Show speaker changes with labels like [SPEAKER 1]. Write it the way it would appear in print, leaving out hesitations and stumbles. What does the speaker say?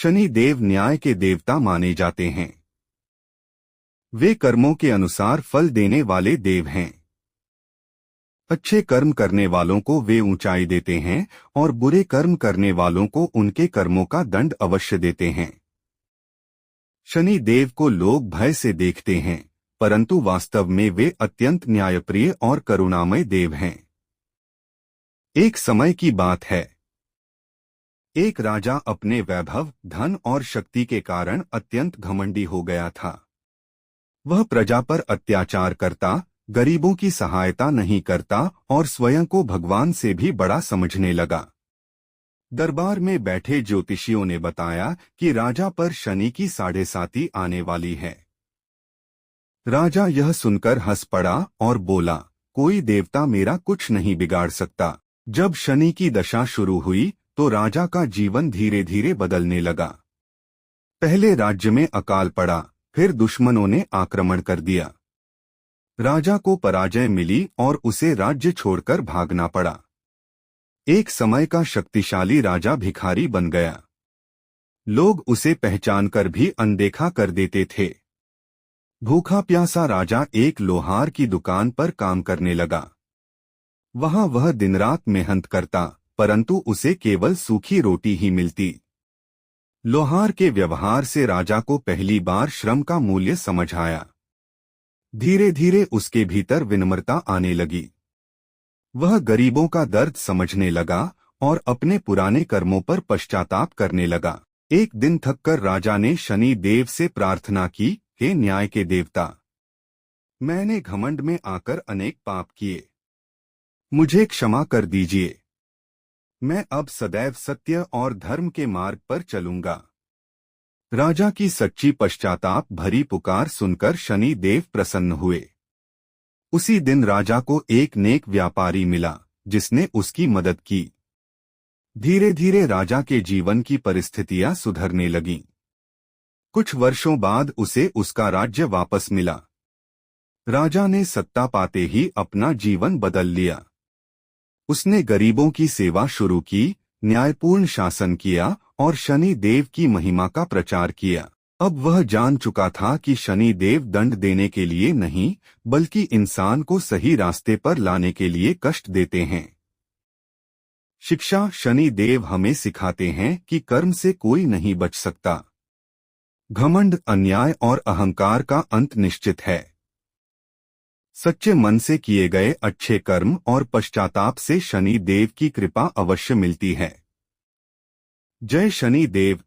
[SPEAKER 1] शनि देव न्याय के देवता माने जाते हैं। वे कर्मों के अनुसार फल देने वाले देव हैं। अच्छे कर्म करने वालों को वे ऊंचाई देते हैं और बुरे कर्म करने वालों को उनके कर्मों का दंड अवश्य देते हैं। शनि देव को लोग भय से देखते हैं, परंतु वास्तव में वे अत्यंत न्यायप्रिय और करुणामय देव हैं। एक समय की बात है। एक राजा अपने वैभव, धन और शक्ति के कारण अत्यंत घमंडी हो गया था। वह प्रजा पर अत्याचार करता, गरीबों की सहायता नहीं करता और स्वयं को भगवान से भी बड़ा समझने लगा। दरबार में बैठे ज्योतिषियों ने बताया कि राजा पर शनि की साढ़ेसाती आने वाली है। राजा यह सुनकर हंस पड़ा और बोला, कोई देवता मेरा कुछ नहीं बिगाड़ सकता। जब शनि की दशा शुरू हुई तो राजा का जीवन धीरे धीरे बदलने लगा। पहले राज्य में अकाल पड़ा, फिर दुश्मनों ने आक्रमण कर दिया। राजा को पराजय मिली और उसे राज्य छोड़कर भागना पड़ा। एक समय का शक्तिशाली राजा भिखारी बन गया। लोग उसे पहचानकर भी अनदेखा कर देते थे। भूखा प्यासा राजा एक लोहार की दुकान पर काम करने लगा। वहां वह दिन रात मेहनत करता, परंतु उसे केवल सूखी रोटी ही मिलती। लोहार के व्यवहार से राजा को पहली बार श्रम का मूल्य समझ आया। धीरे धीरे उसके भीतर विनम्रता आने लगी। वह गरीबों का दर्द समझने लगा और अपने पुराने कर्मों पर पश्चाताप करने लगा। एक दिन थककर राजा ने शनि देव से प्रार्थना की, हे न्याय के देवता, मैंने घमंड में आकर अनेक पाप किए, मुझे क्षमा कर दीजिए। मैं अब सदैव सत्य और धर्म के मार्ग पर चलूंगा। राजा की सच्ची पश्चाताप भरी पुकार सुनकर शनि देव प्रसन्न हुए। उसी दिन राजा को एक नेक व्यापारी मिला, जिसने उसकी मदद की। धीरे धीरे राजा के जीवन की परिस्थितियां सुधरने लगीं। कुछ वर्षों बाद उसे उसका राज्य वापस मिला। राजा ने सत्ता पाते ही अपना जीवन बदल लिया। उसने गरीबों की सेवा शुरू की, न्यायपूर्ण शासन किया और शनि देव की महिमा का प्रचार किया। अब वह जान चुका था कि शनि देव दंड देने के लिए नहीं, बल्कि इंसान को सही रास्ते पर लाने के लिए कष्ट देते हैं। शिक्षा। शनि देव हमें सिखाते हैं कि कर्म से कोई नहीं बच सकता। घमंड, अन्याय और अहंकार का अंत निश्चित है। सच्चे मन से किए गए अच्छे कर्म और पश्चाताप से शनि देव की कृपा अवश्य मिलती है। जय शनि देव।